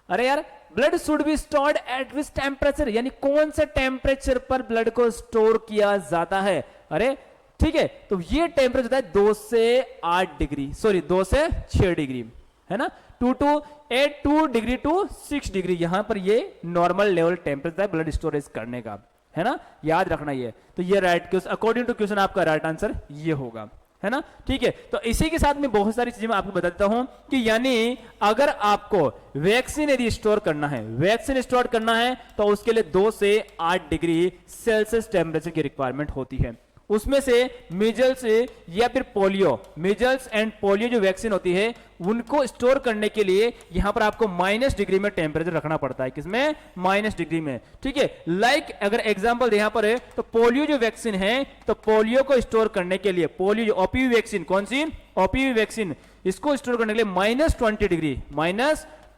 अरे यार blood should be stored at which temperature, यानी कौन से टेम्परेचर पर ब्लड को स्टोर किया जाता है, अरे ठीक है। तो ये टेम्परेचर होता है 2 से 8 डिग्री, सॉरी 2 से 6 डिग्री, है ना। 2 डिग्री टू 6 डिग्री यहां पर ये नॉर्मल लेवल टेम्परेचर है ब्लड स्टोरेज करने का, है ना, याद रखना ये। तो ये राइट अकॉर्डिंग टू क्वेश्चन आपका राइट आंसर ये होगा, है ना, ठीक है। तो इसी के साथ में बहुत सारी चीजें मैं आपको बता देता हूं कि यानी अगर आपको वैक्सीन यदि स्टोर करना है, वैक्सीन स्टोर करना है तो उसके लिए 2 से 8 डिग्री सेल्सियस टेम्परेचर की रिक्वायरमेंट होती है। उसमें से मिजल्स या फिर पोलियो, मिजल्स एंड पोलियो जो वैक्सीन होती है उनको स्टोर करने के लिए यहां पर आपको माइनस डिग्री में टेम्परेचर रखना पड़ता है, किसमें, माइनस डिग्री में, ठीक है। लाइक अगर एग्जांपल यहां पर है तो पोलियो जो वैक्सीन है, तो पोलियो को स्टोर करने के लिए पोलियो जो ओपीवी वैक्सीन, कौन सी, ओपीवी वैक्सीन, इसको स्टोर करने के लिए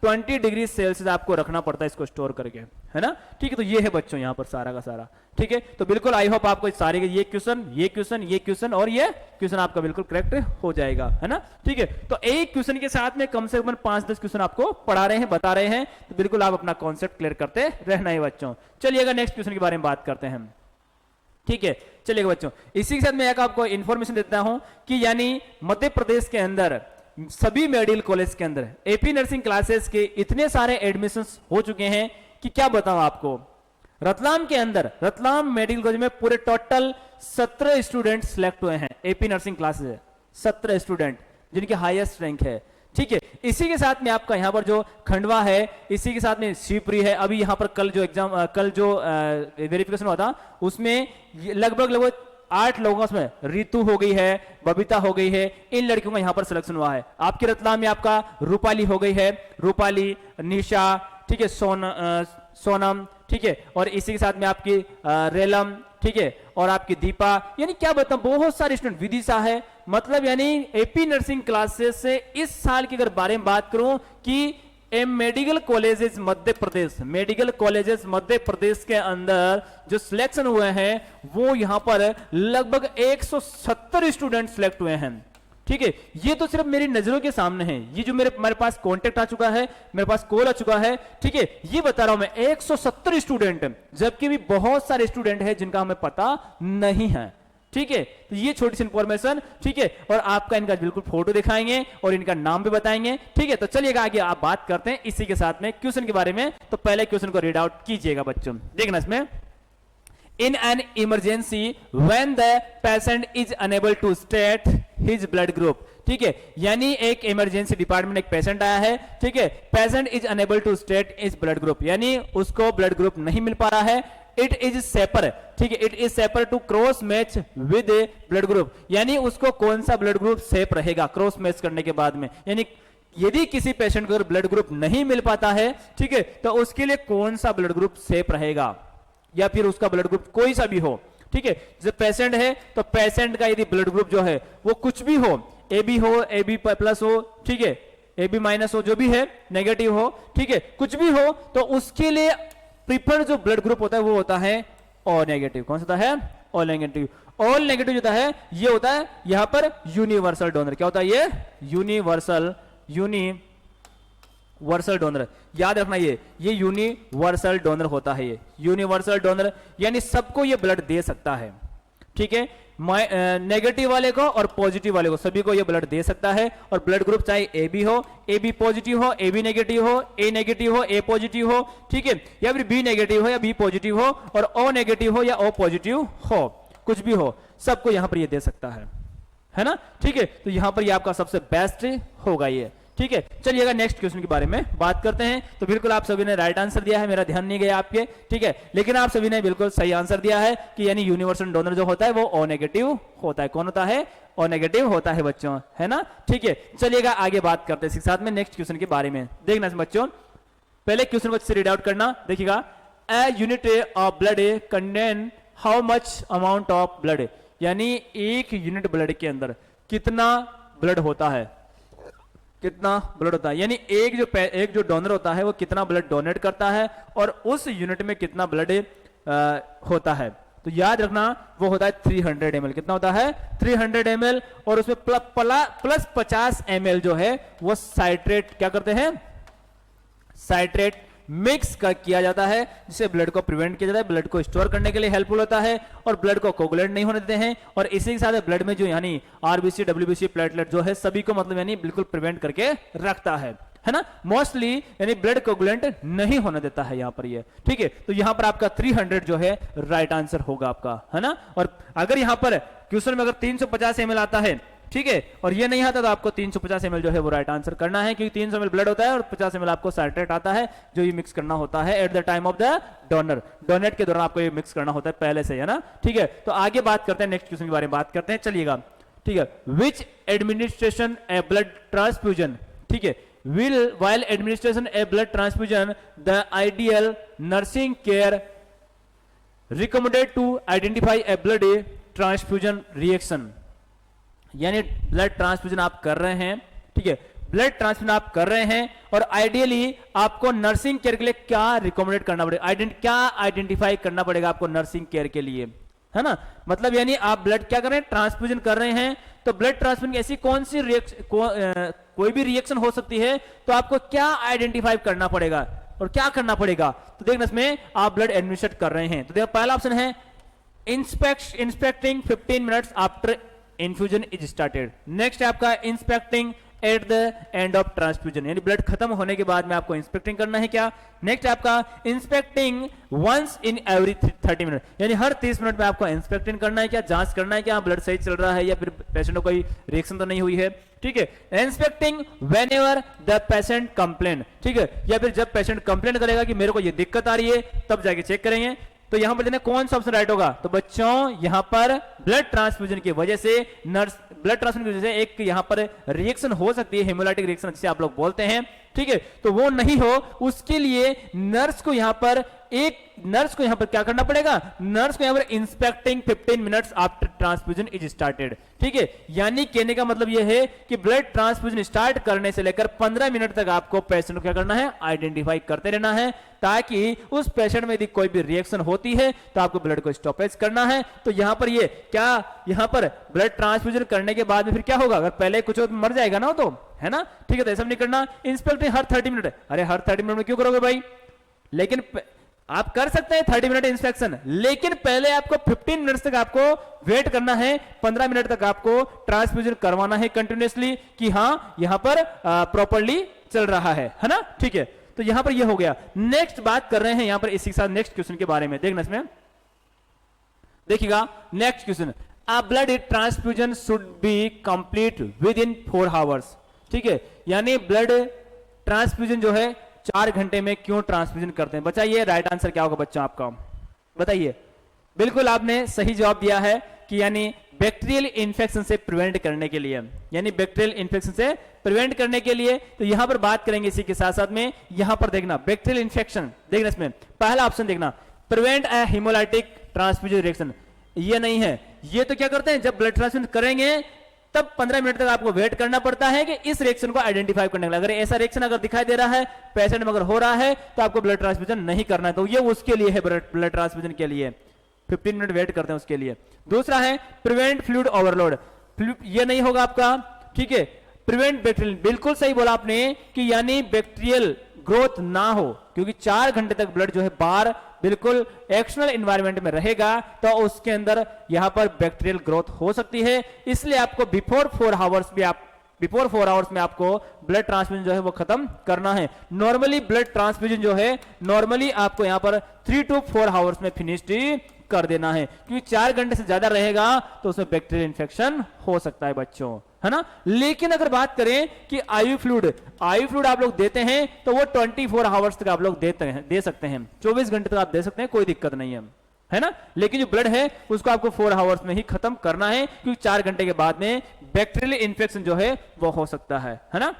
-20 डिग्री सेल्सियस आपको रखना पड़ता है इसको स्टोर करके, है ना, ठीक है। तो ये है बच्चों यहां पर सारा का सारा, ठीक है। तो बिल्कुल आई होप आपको सारे ये क्वेश्चन और ये क्वेश्चन आपका बिल्कुल करेक्ट हो जाएगा, है ना, ठीक है। तो एक क्वेश्चन के साथ में कम से कम 5-10 क्वेश्चन आपको पढ़ा रहे हैं, बता रहे हैं, तो बिल्कुल आप अपना कॉन्सेप्ट क्लियर करते रहना है बच्चों। चलिएगा नेक्स्ट क्वेश्चन के बारे में बात करते हैं, ठीक है। चलिएगा बच्चों इसी के साथ मैं आपको इंफॉर्मेशन देता हूं कि यानी मध्य प्रदेश के अंदर सभी मेडिकल कॉलेज के अंदर एपी नर्सिंग क्लासेस के इतने सारे एडमिशंस हो चुके हैं कि क्या बताऊं आपको। रतलाम के अंदर, रतलाम मेडिकल कॉलेज में पूरे टोटल 17 स्टूडेंट सिलेक्ट हुए हैं एपी नर्सिंग क्लासेस, 17 स्टूडेंट जिनकी हाईएस्ट रैंक है। ठीक है। इसी के साथ में आपका यहाँ पर जो खंडवा है, इसी के साथ में शिवपुरी है। अभी यहाँ पर कल जो वेरिफिकेशन हुआ था उसमें लगभग 8 लोगों में रितु हो गई है, बबीता हो गई है, इन लड़कियों का यहाँ पर सिलेक्शन हुआ है। आपके रतलाम में आपका रूपाली हो गई है, रूपाली, निशा, ठीक है, सोनम, ठीक है, और इसी के साथ में आपकी रेलम, ठीक है, और आपकी दीपा, यानी क्या बताऊं बहुत सारे स्टूडेंट, विदिशा है। मतलब यानी एपी नर्सिंग क्लासेस से इस साल की अगर बारे में बात करूं कि मेडिकल कॉलेजेस मध्य प्रदेश के अंदर जो सिलेक्शन हुए हैं वो यहां पर लगभग 170 स्टूडेंट सिलेक्ट हुए हैं। ठीक है, ये तो सिर्फ मेरी नजरों के सामने है, ये जो मेरे पास कांटेक्ट आ चुका है, मेरे पास कॉल आ चुका है, ठीक है, ये बता रहा हूं मैं 170 स्टूडेंट, जबकि भी बहुत सारे स्टूडेंट हैं जिनका हमें पता नहीं है। ठीक है, तो ये छोटी सी इंफॉर्मेशन, ठीक है, और आपका इनका बिल्कुल फोटो दिखाएंगे और इनका नाम भी बताएंगे। ठीक है, तो चलिएगा आगे आप बात करते हैं इसी के साथ में क्वेश्चन के बारे में। तो पहले क्वेश्चन को रीड आउट कीजिएगा बच्चों, देखना इसमें। In an emergency, when the patient is unable to state his blood group, ठीक है, यानी एक इमरजेंसी डिपार्टमेंट एक पेशेंट आया है, ठीक है, patient is unable to state is blood group, यानी उसको ब्लड ग्रुप नहीं मिल पा रहा है। इट इज सेपर, ठीक है, it is safer to cross match with a blood group, यानी उसको कौन सा ब्लड ग्रुप सेफ रहेगा क्रॉस मैच करने के बाद में, यानी यदि किसी पेशेंट को ब्लड ग्रुप नहीं मिल पाता है, ठीक है, तो उसके लिए कौन सा ब्लड ग्रुप सेफ रहेगा, या फिर उसका ब्लड ग्रुप कोई सा भी हो। ठीक है, जब पेशेंट है तो पेशेंट का यदि ब्लड ग्रुप जो है वो कुछ भी हो, ए बी हो, ए बी प्लस हो, ठीक है, ए बी माइनस हो, जो भी है, नेगेटिव हो, ठीक है, कुछ भी हो, तो उसके लिए प्रीफर्ड जो ब्लड ग्रुप होता है वो होता है ओ नेगेटिव। कौन सा होता है? O negative. ऑल नेगेटिव होता है, ये होता है यहां पर यूनिवर्सल डोनर। क्या होता है ये? यूनिवर्सल डोनर, याद रखना, ये यूनिवर्सल डोनर होता है। ये यूनिवर्सल डोनर यानी सबको ये ब्लड दे सकता है। ठीक है, नेगेटिव वाले को और पॉजिटिव वाले को सभी को ये ब्लड दे सकता है। और ब्लड ग्रुप चाहे ए बी हो, ए बी पॉजिटिव हो, ए बी नेगेटिव हो, ए नेगेटिव हो, ए पॉजिटिव हो, ठीक है, या फिर बी नेगेटिव हो या बी पॉजिटिव हो, और ओ नेगेटिव हो या ओ पॉजिटिव हो, कुछ भी हो, सबको यहां पर ये दे सकता है ना। ठीक है, तो यहां पर ये आपका सबसे बेस्ट होगा ये। ठीक है, चलिएगा नेक्स्ट क्वेश्चन के बारे में बात करते हैं। तो बिल्कुल आप सभी ने राइट आंसर दिया है, मेरा ध्यान नहीं गया आपके, ठीक है, लेकिन आप सभी ने बिल्कुल सही आंसर दिया है कि यानी यूनिवर्सल डोनर जो होता है वो ओ नेगेटिव होता है। कौन होता है? ओ नेगेटिव होता है बच्चों, है ना। ठीक है, चलिएगा आगे बात करते हैं इसके साथ में नेक्स्ट क्वेश्चन के बारे में। देखना बच्चों, पहले क्वेश्चन को अच्छे रीड आउट करना। देखिएगा, a unit of blood contain how much amount of blood, यानी एक यूनिट ब्लड के अंदर कितना ब्लड होता है, कितना ब्लड होता है, यानी एक जो डोनर होता है वो कितना ब्लड डोनेट करता है और उस यूनिट में कितना ब्लड होता है। तो याद रखना वो होता है 300 ml। कितना होता है? 300 ml। और उसमें प्लस 50 ml जो है वो साइट्रेट, क्या करते हैं? साइट्रेट मिक्स किया जाता है, जिससे ब्लड को प्रिवेंट किया जाता है, ब्लड को स्टोर करने के लिए हेल्पफुल होता है और ब्लड को कोगुलेट नहीं होने देते हैं। और इसी के साथ ब्लड में जो यानी आरबीसी, डब्ल्यूबीसी, प्लेटलेट जो है सभी को मतलब यानी बिल्कुल प्रिवेंट करके रखता है ना। मोस्टली यानी ब्लड कोगुलेंट नहीं होने देता है यहाँ पर ये। ठीक है, तो यहाँ पर आपका 300 जो है राइट आंसर होगा आपका, है ना। और अगर यहाँ पर क्वेश्चन में अगर 350 ml आता है, ठीक है, और ये नहीं आता तो आपको 350 ml जो है वो राइट आंसर करना है, क्योंकि 300 ml ब्लड होता है और 50 ml आपको साइट्रेट आता है, जो ये मिक्स करना होता है at the time of the donate के दौरान आपको ये मिक्स करना होता है पहले से, है ना। ठीक है, तो आगे बात करते हैं, नेक्स्ट क्वेश्चन के बारे में बात करते हैं, चलिएगा। ठीक है, विच एडमिनिस्ट्रेशन ए ब्लड ट्रांसफ्यूजन, ठीक है, while administration a blood transfusion the ideal nursing care recommended to identify a blood transfusion reaction, यानी ब्लड ट्रांसफ्यूजन आप कर रहे हैं, ठीक है, ब्लड ट्रांसफ्यूजन आप कर रहे हैं और आइडियली आपको नर्सिंग केयर के लिए क्या रिकमेंडेड करना पड़ेगा, क्या आइडेंटिफाई करना पड़ेगा आपको नर्सिंग केयर के लिए, है ना। मतलब यानी आप ब्लड क्या कर रहे हैं? ट्रांसफ्यूजन कर रहे हैं, तो ब्लड ट्रांसफ्यूजन ऐसी कौन सी कोई भी रिएक्शन हो सकती है, तो आपको क्या आइडेंटिफाई करना पड़ेगा और क्या करना पड़ेगा। तो देखना, इसमें आप ब्लड एडमिनिस्ट्रेट कर रहे हैं, तो देखो पहला ऑप्शन है inspecting 15 minutes after infusion is started. Next है आपका inspecting at the end of transfusion, यानी ब्लड खत्म होने के बाद में आपको इंस्पेक्टिंग करना है क्या? नेक्स्ट आपका inspecting once in every 30 minute, यानी हर 30 मिनट में आपको इंस्पेक्टिंग करना है क्या? जांच करना है क्या ब्लड सही चल रहा है या फिर पेशेंट को कोई रिएक्शन तो नहीं हुई है। ठीक है, inspecting when ever the patient complain, ठीक है, या फिर जब पेशेंट कंप्लेन करेगा कि मेरे को ये दिक्कत आ रही है तब जाके चेक करेंगे। तो यहां पर देखना कौन सा ऑप्शन राइट होगा। तो बच्चों यहां पर ब्लड ट्रांसफ्यूजन की वजह से ब्लड ट्रांसफ्यूजन की वजह से एक यहां पर रिएक्शन हो सकती है, हेमोलाइटिक रिएक्शन जिसे आप लोग बोलते हैं। ठीक है, तो वो नहीं हो उसके लिए नर्स को यहां पर क्या करना पड़ेगा? नर्स को यहां पर inspecting 15 minutes after transfusion is started. ठीक है, यानी कहने का मतलब यह है कि ब्लड ट्रांसफ्यूजन स्टार्ट करने से लेकर 15 मिनट तक आपको पेशेंट को क्या करना है? आइडेंटिफाई करते रहना है, ताकि उस पेशेंट में यदि कोई भी रिएक्शन होती है तो आपको ब्लड को स्टॉपेज करना है। तो यहां पर ये क्या, यहां पर ब्लड ट्रांसफ्यूजन करने के बाद में फिर क्या होगा? अगर पहले कुछ मर जाएगा ना तो, है ना? ठीक है, तो ऐसा नहीं करना। इंस्पेक्टिंग हर 30 मिनट, अरे हर 30 मिनट में क्यों करोगे भाई? लेकिन आप कर सकते हैं 30 मिनट इंस्पेक्शन, लेकिन पहले आपको 15 मिनट तक आपको वेट करना है, 15 मिनट तक आपको ट्रांसफ्यूजन करवाना है कंटिन्यूअसली, कि हां यहां पर प्रॉपर्ली चल रहा है ना? ठीक है, तो यहां पर ये हो गया। नेक्स्ट बात कर रहे हैं यहां पर इसी के साथ नेक्स्ट क्वेश्चन के बारे में, देखना इसमें देखिएगा। Next question, a blood transfusion should be complete with in 4 hours. ठीक है, यानी ब्लड ट्रांसफ्यूजन जो है 4 घंटे में क्यों ट्रांसफ्यूजन करते हैं? बताइए राइट आंसर क्या होगा बच्चों आपका, बताइए। बिल्कुल आपने सही जवाब दिया है कि यानी बैक्टीरियल इन्फेक्शन से प्रिवेंट करने के लिए, यानी बैक्टीरियल इन्फेक्शन से प्रिवेंट करने के लिए। तो यहां पर बात करेंगे इसी के साथ साथ में, यहां पर देखना बैक्टीरियल इन्फेक्शन, देखना इसमें पहला ऑप्शन देखना, प्रिवेंट ए हेमोलाइटिक ट्रांसफ्यूजन रिएक्शन, ये नहीं है। ये तो क्या करते हैं, जब ब्लड ट्रांसफ्यूजन करेंगे तब 15 मिनट तक आपको वेट करना पड़ता है कि इस रिएक्शन को आइडेंटिफाई करने के लिए। अगर ऐसा रिएक्शन अगर दिखाई दे रहा है पेशेंट में अगर हो रहा है तो आपको ब्लड ट्रांसफ्यूजन नहीं करना है। तो ये उसके लिए है, ब्लड ट्रांसफ्यूजन के लिए 15 मिनट वेट करते हैं उसके लिए। दूसरा है प्रिवेंट फ्लूइड ओवरलोड, ये नहीं होगा आपका। ठीक है, प्रिवेंट बैक्टीरियल, बिल्कुल सही बोला आपने कि यानी बैक्टीरियल ग्रोथ ना हो, क्योंकि 4 घंटे तक ब्लड जो है बाहर बिल्कुल एक्सटर्नल एनवायरनमेंट में रहेगा तो उसके अंदर यहां पर बैक्टीरियल ग्रोथ हो सकती है। इसलिए आपको बिफोर 4 आवर्स में आपको ब्लड ट्रांसफ्यूजन जो है वो खत्म करना है। नॉर्मली ब्लड ट्रांसफ्यूजन जो है नॉर्मली आपको यहां पर 3 to 4 आवर्स में फिनिश्ड कर देना है, क्योंकि 4 घंटे से ज्यादा रहेगा तो उसमें बैक्टीरियल इन्फेक्शन हो सकता है बच्चों, है ना? लेकिन अगर बात करें कि आयु फ्लूइड आप लोग देते हैं तो वो 24 आवर्स तक आप लोग दे सकते हैं, 24 घंटे तक आप दे सकते हैं, कोई दिक्कत नहीं है ना? लेकिन जो ब्लड है उसको आपको 4 आवर्स में ही खत्म करना है, क्योंकि 4 घंटे के बाद में बैक्टीरियल इन्फेक्शन जो है वो हो सकता है ना?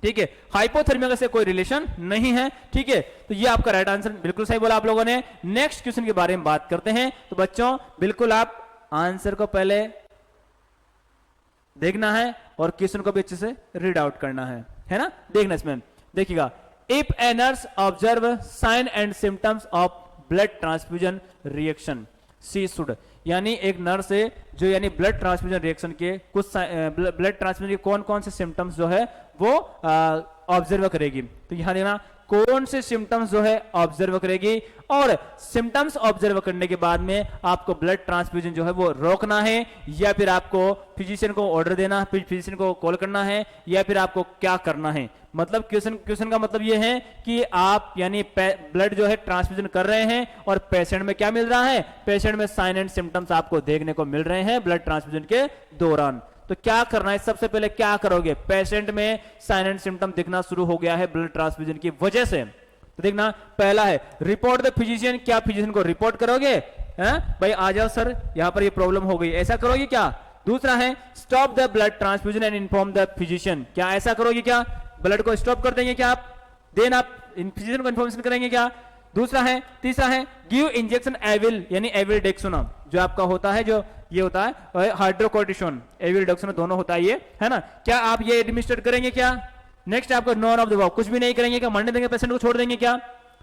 ठीक है, हाइपोथर्मिया से कोई रिलेशन नहीं है। ठीक है, तो ये आपका राइट आंसर, बिल्कुल सही बोला आप लोगों ने। नेक्स्ट क्वेश्चन के बारे में बात करते हैं। तो बच्चों बिल्कुल आप आंसर को पहले देखना है और क्वेश्चन को भी अच्छे से रीड आउट करना है ना? देखना इसमें देखिएगा, if a nurse observe sign and symptoms of blood transfusion reaction she should, यानी एक नर्स है जो यानी ब्लड ट्रांसफ्यूजन रिएक्शन के कुछ ब्लड ट्रांसफ्यूजन के कौन कौन से सिम्टम्स जो है वो ऑब्जर्व करेगी। तो यहां देखना कौन से सिम्टम्स जो है ऑब्जर्व करेगी, और सिम्टम्स ऑब्जर्व करने के बाद में आपको ब्लड ट्रांसफ्यूजन जो है वो रोकना है, या फिर आपको फिजिशियन को ऑर्डर देना, फिजिशियन को कॉल करना है, या फिर आपको क्या करना है। मतलब क्वेश्चन का मतलब ये है कि आप यानी ब्लड जो है ट्रांसफ्यूजन कर रहे हैं और पेशेंट में क्या मिल रहा है, पेशेंट में साइन एंड सिम्टम्स आपको देखने को मिल रहे हैं ब्लड ट्रांसफ्यूजन के दौरान। तो क्या करना है, सबसे पहले क्या करोगे, पेशेंट में साइन एंड सिम्टम दिखना शुरू हो गया है ब्लड ट्रांसफ्यूजन की वजह से, तो देखना पहला है रिपोर्ट द फिजिशियन, क्या फिजिशियन को रिपोर्ट करोगे, भाई आ जाओ सर यहाँ पर ये प्रॉब्लम हो गई, ऐसा करोगे क्या? दूसरा है stop the blood transfusion and inform the physician, क्या ऐसा करोगे क्या? ब्लड को स्टॉप कर देंगे क्या आप, देन आप फिजिशियन को इन्फॉर्मेशन करेंगे क्या? दूसरा है, तीसरा है गिव इंजेक्शन एविल, यानी एविल डेक्सोना जो आपका होता है, जो ये होता है हाइड्रोकोर्टिसोन, एविल डेक्सोना दोनों होता है ये, है ना? क्या आप ये एडमिनिस्ट्रेट करेंगे क्या? नेक्स्ट आपको नॉन ऑफ द अबव, कुछ भी नहीं करेंगे क्या? मरने देंगे पेशेंट को, छोड़ देंगे क्या?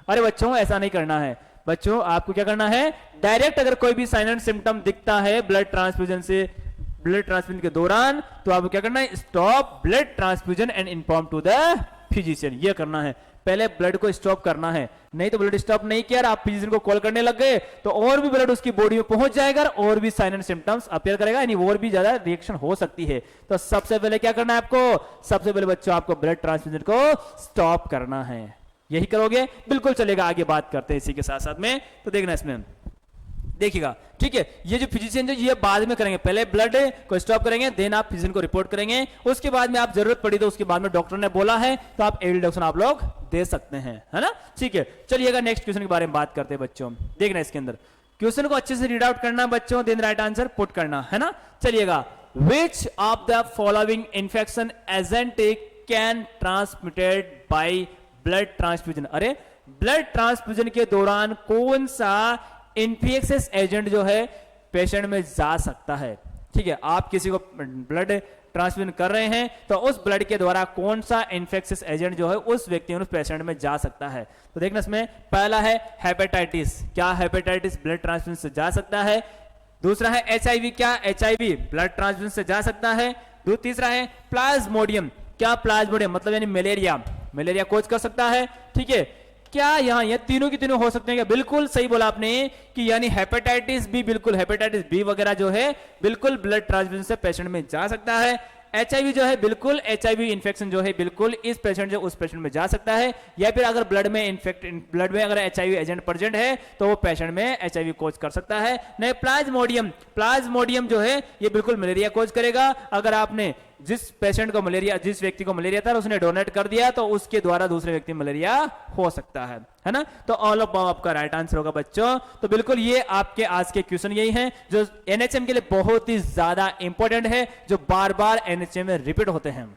अरे बच्चों ऐसा नहीं करना है बच्चों, आपको क्या करना है, डायरेक्ट अगर कोई भी साइन एंड सिम्टम दिखता है ब्लड ट्रांसफ्यूजन के दौरान तो आपको क्या करना है, stop blood transfusion and inform to the physician, ये करना है। पहले ब्लड को स्टॉप करना है, नहीं तो ब्लड स्टॉप नहीं किया आप फिजिशियन को कॉल करने लग गए तो और भी ब्लड उसकी बॉडी में पहुंच जाएगा और भी साइन एंड सिम्टम्स अपीयर करेगा, यानी और भी ज्यादा रिएक्शन हो सकती है। तो सबसे पहले क्या करना है आपको, सबसे पहले बच्चों आपको ब्लड ट्रांसफ्यूजन को स्टॉप करना है। यही करोगे बिल्कुल चलेगा। आगे बात करते हैं इसी के साथ साथ में, तो देखना इसमें देखिएगा, ठीक है। ये जो फिजिशियन जो ये बाद में करेंगे, पहले ब्लड को स्टॉप करेंगे, देन आप फिजिशियन को रिपोर्ट करेंगे, उसके बाद में आप जरूरत पड़ी तो उसके बाद में डॉक्टर ने बोला है तो आप एल रिडक्शन आप लोग दे सकते हैं, है ना, ठीक है। चलिएगा नेक्स्ट क्वेश्चन के बारे में बात करते हैं बच्चों। देखना इसके अंदर क्वेश्चन को अच्छे से रीड आउट करना बच्चों, देन राइट आंसर पुट करना, है ना। चलिएगा, विच of the following infection agent can transmitted by blood transfusion. अरे ब्लड ट्रांसफ्यूजन के दौरान कौन सा इन्फेक्शियस एजेंट जो है पेशेंट में जा सकता है, ठीक है। आप किसी को ब्लड ट्रांसफ्यूजन कर रहे हैं तो उस ब्लड के द्वारा कौन सा इन्फेक्शियस एजेंट जो है उस व्यक्ति में उस पेशेंट में जा सकता है। तो देखना इसमें पहला है हेपेटाइटिस, क्या हेपेटाइटिस ब्लड ट्रांसफ्यूजन से जा सकता है। दूसरा है एचआईवी, क्या एचआईवी ब्लड ट्रांसफ्यूजन से जा सकता है। तीसरा है प्लाज्मोडियम, क्या प्लाज्मोडियम मतलब यानी मलेरिया, मलेरिया कोज कर सकता है, ठीक है। क्या यहाँ ये तीनों की तीनों हो सकते हैं क्या? बिल्कुल सही बोला आपने कि यानी हेपेटाइटिस बी, बिल्कुल हेपेटाइटिस बी वगैरह जो है बिल्कुल ब्लड ट्रांसफ्यूजन से पेशेंट में जा सकता है। एचआईवी जो है बिल्कुल एचआईवी इन्फेक्शन जो है बिल्कुल इस पेशेंट से उस पेशेंट में जा सकता है, या फिर अगर ब्लड में अगर एचआईवी एजेंट प्रेजेंट है तो वो पेशेंट में एचआईवी कोज कर सकता है। नहीं, प्लाज्मोडियम, प्लाज्मोडियम जो है ये बिल्कुल मलेरिया कोज करेगा। अगर आपने जिस पेशेंट को मलेरिया, जिस व्यक्ति को मलेरिया था उसने डोनेट कर दिया तो उसके द्वारा दूसरे व्यक्ति में मलेरिया हो सकता है ना। तो ऑल ऑफ आपका राइट आंसर होगा बच्चों। तो बिल्कुल ये आपके आज के क्वेश्चन यही हैं जो एनएचएम के लिए बहुत ही ज्यादा इंपॉर्टेंट है, जो बार बार एनएचएम में रिपीट होते हैं,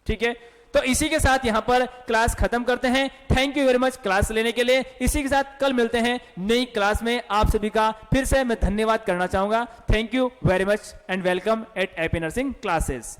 ठीक है। तो इसी के साथ यहां पर क्लास खत्म करते हैं। Thank you very much class लेने के लिए। इसी के साथ कल मिलते हैं नई क्लास में। आप सभी का फिर से मैं धन्यवाद करना चाहूंगा। Thank you very much and welcome eight AP nursing classes.